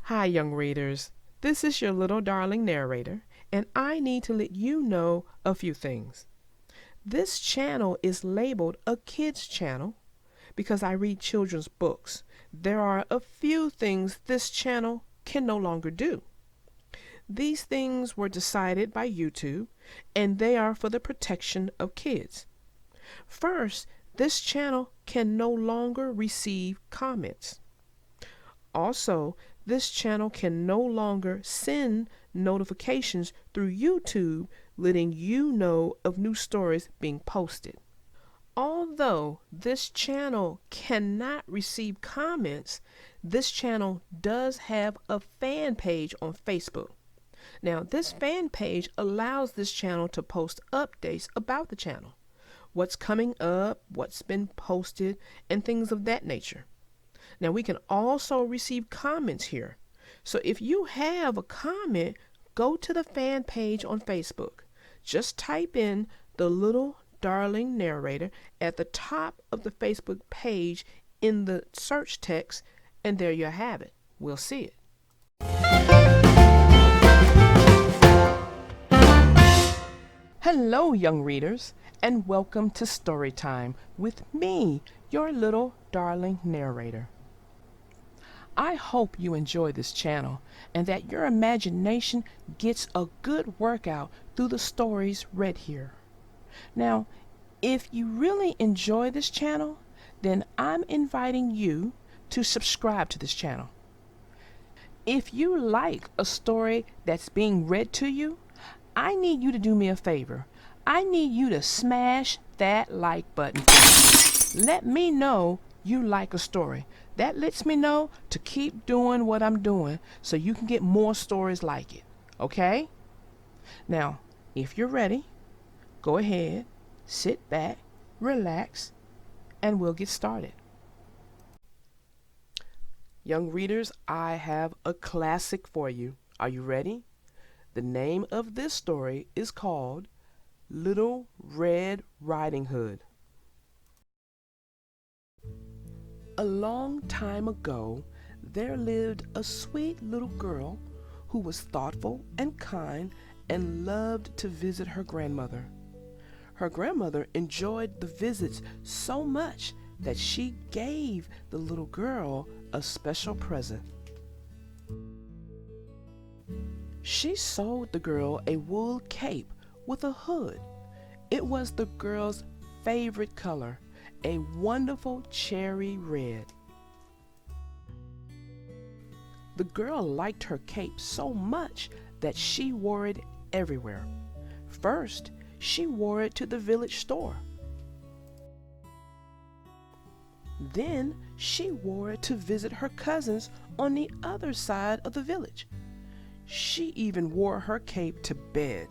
Hi, young readers. This is your little darling narrator, and I need to let you know a few things. This channel is labeled a kids channel because I read children's books. There are a few things this channel can no longer do. These things were decided by YouTube, and they are for the protection of kids. First, this channel can no longer receive comments. Also, this channel can no longer send notifications through YouTube letting you know of new stories being posted. Although this channel cannot receive comments, this channel does have a fan page on Facebook. Now, this fan page allows this channel to post updates about the channel, what's coming up, what's been posted, and things of that nature. Now, we can also receive comments here. So if you have a comment, go to the fan page on Facebook. Just type in the little darling narrator at the top of the Facebook page in the search text, and there you have it. We'll see it. Hello, young readers, and welcome to Story Time with me, your little darling narrator. I hope you enjoy this channel and that your imagination gets a good workout through the stories read here. Now, if you really enjoy this channel, then I'm inviting you to subscribe to this channel. If you like a story that's being read to you, I need you to do me a favor. I need you to smash that like button. Let me know you like a story. That lets me know to keep doing what I'm doing so you can get more stories like it. Okay? Now, if you're ready, go ahead, sit back, relax, and we'll get started. Young readers, I have a classic for you. Are you ready? The name of this story is called Little Red Riding Hood. A long time ago, there lived a sweet little girl who was thoughtful and kind and loved to visit her grandmother. Her grandmother enjoyed the visits so much that she gave the little girl a special present. She sewed the girl a wool cape with a hood. It was the girl's favorite color, a wonderful cherry red. The girl liked her cape so much that she wore it everywhere. First, she wore it to the village store. Then she wore it to visit her cousins on the other side of the village. She even wore her cape to bed.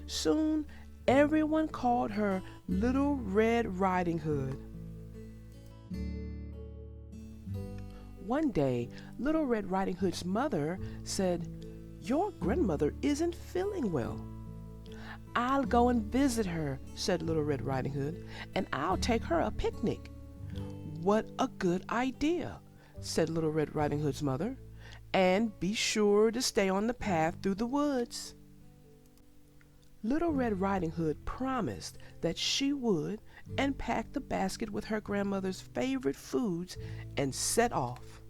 Soon, everyone called her Little Red Riding Hood. One day, Little Red Riding Hood's mother said, "Your grandmother isn't feeling well." "I'll go and visit her," said Little Red Riding Hood, "and I'll take her a picnic." "What a good idea," said Little Red Riding Hood's mother, "and be sure to stay on the path through the woods." Little Red Riding Hood promised that she would and packed the basket with her grandmother's favorite foods and set off.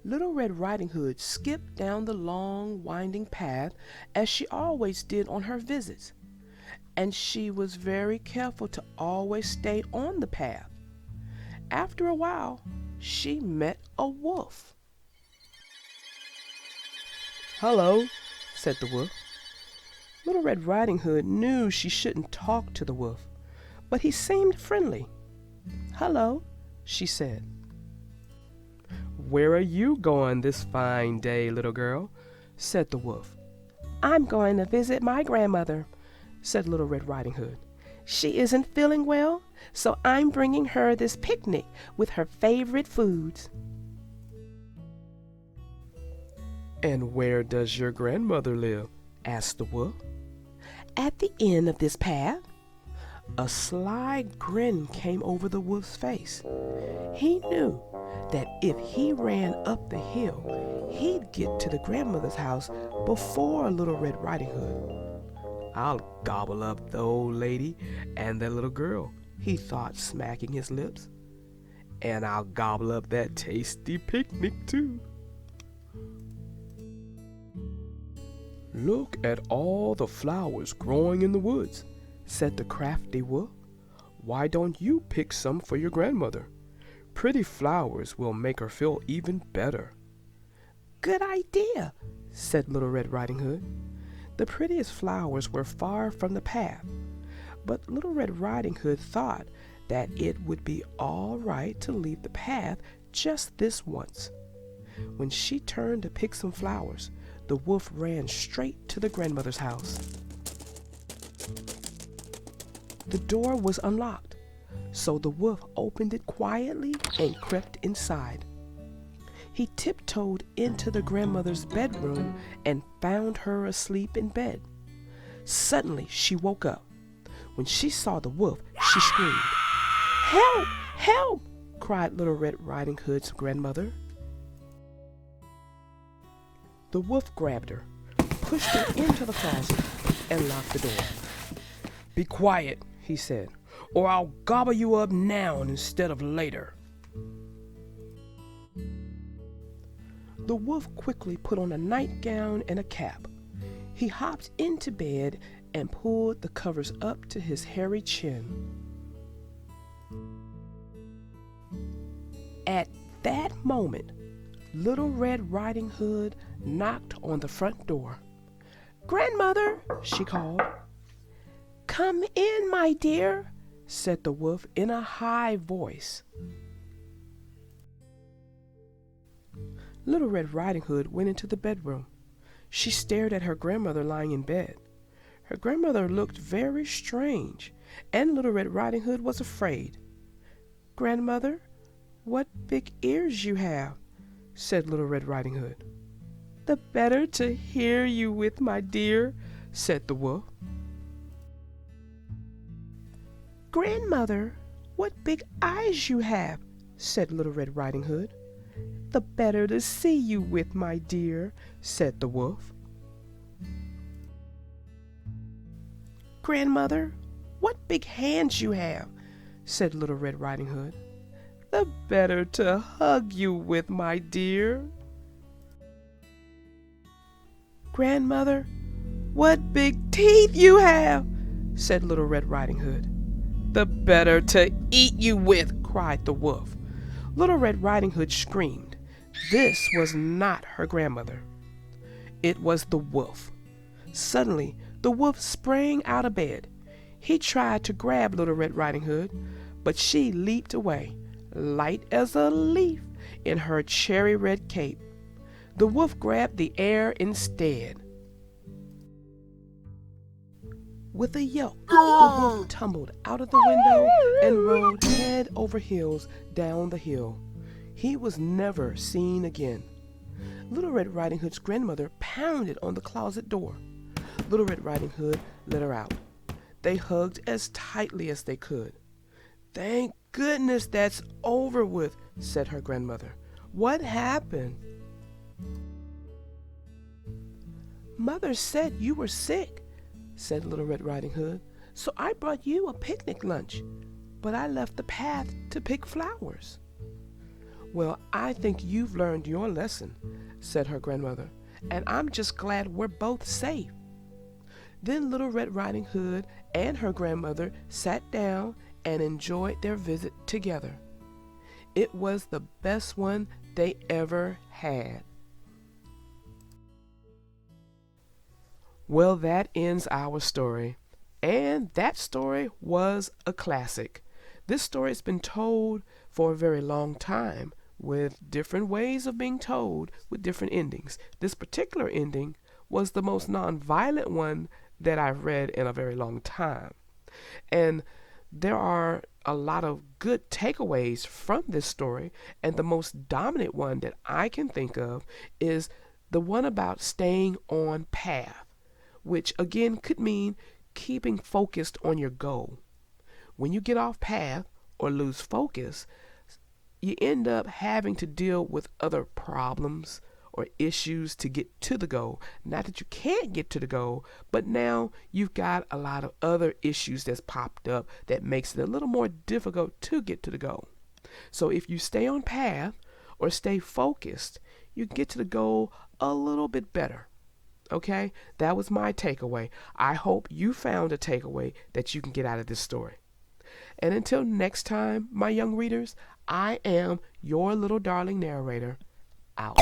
Little Red Riding Hood skipped down the long, winding path as she always did on her visits, and she was very careful to always stay on the path. After a while, she met a wolf. "Hello," said the wolf. Little Red Riding Hood knew she shouldn't talk to the wolf, but he seemed friendly. "Hello," she said. "Where are you going this fine day, little girl?" said the wolf. "I'm going to visit my grandmother," said Little Red Riding Hood. "She isn't feeling well, so I'm bringing her this picnic with her favorite foods." "And where does your grandmother live?" asked the wolf. "At the end of this path." A sly grin came over the wolf's face. He knew that if he ran up the hill, he'd get to the grandmother's house before Little Red Riding Hood. I'll gobble up the old lady and that little girl, he thought, smacking his lips. And I'll gobble up that tasty picnic too. Look at all the flowers growing in the woods, said the crafty wolf. Why don't you pick some for your grandmother? Pretty flowers will make her feel even better. Good idea, said Little Red Riding Hood. The prettiest flowers were far from the path, but Little Red Riding Hood thought that it would be all right to leave the path just this once. When she turned to pick some flowers, the wolf ran straight to the grandmother's house. The door was unlocked, so the wolf opened it quietly and crept inside. He tiptoed into the grandmother's bedroom and found her asleep in bed. Suddenly, she woke up. When she saw the wolf, she screamed. "Help! Help!" cried Little Red Riding Hood's grandmother. The wolf grabbed her, pushed her into the closet, and locked the door. "Be quiet," he said, "or I'll gobble you up now instead of later." The wolf quickly put on a nightgown and a cap. He hopped into bed and pulled the covers up to his hairy chin. At that moment, Little Red Riding Hood knocked on the front door. "Grandmother," she called. "Come in, my dear," said the wolf in a high voice. Little Red Riding Hood went into the bedroom. She stared at her grandmother lying in bed. Her grandmother looked very strange, and Little Red Riding Hood was afraid. "Grandmother, what big ears you have," said Little Red Riding Hood. "The better to hear you with, my dear," said the wolf. "Grandmother, what big eyes you have," said Little Red Riding Hood. "The better to see you with, my dear," said the wolf. "Grandmother, what big hands you have," said Little Red Riding Hood. "The better to hug you with, my dear." "Grandmother, what big teeth you have," said Little Red Riding Hood. "The better to eat you with," cried the wolf. Little Red Riding Hood screamed. This was not her grandmother. It was the wolf. Suddenly, the wolf sprang out of bed. He tried to grab Little Red Riding Hood, but she leaped away, light as a leaf in her cherry red cape. The wolf grabbed the air instead. With a yelp, the wolf tumbled out of the window and rolled head over heels down the hill. He was never seen again. Little Red Riding Hood's grandmother pounded on the closet door. Little Red Riding Hood let her out. They hugged as tightly as they could. "Thank goodness that's over with," said her grandmother. "What happened?" "Mother said you were sick," said Little Red Riding Hood, "so I brought you a picnic lunch, but I left the path to pick flowers." "Well, I think you've learned your lesson," said her grandmother, "and I'm just glad we're both safe." Then Little Red Riding Hood and her grandmother sat down and enjoyed their visit together. It was the best one they ever had. Well, that ends our story. And that story was a classic. This story has been told for a very long time with different ways of being told with different endings. This particular ending was the most non-violent one that I've read in a very long time. And there are a lot of good takeaways from this story, and the most dominant one that I can think of is the one about staying on path, which again could mean keeping focused on your goal. When you get off path or lose focus, you end up having to deal with other problems or issues to get to the goal. Not that you can't get to the goal, but now you've got a lot of other issues that's popped up that makes it a little more difficult to get to the goal. So if you stay on path or stay focused, you can get to the goal a little bit better. Okay, that was my takeaway. I hope you found a takeaway that you can get out of this story. And until next time, my young readers, I am your little darling narrator, out.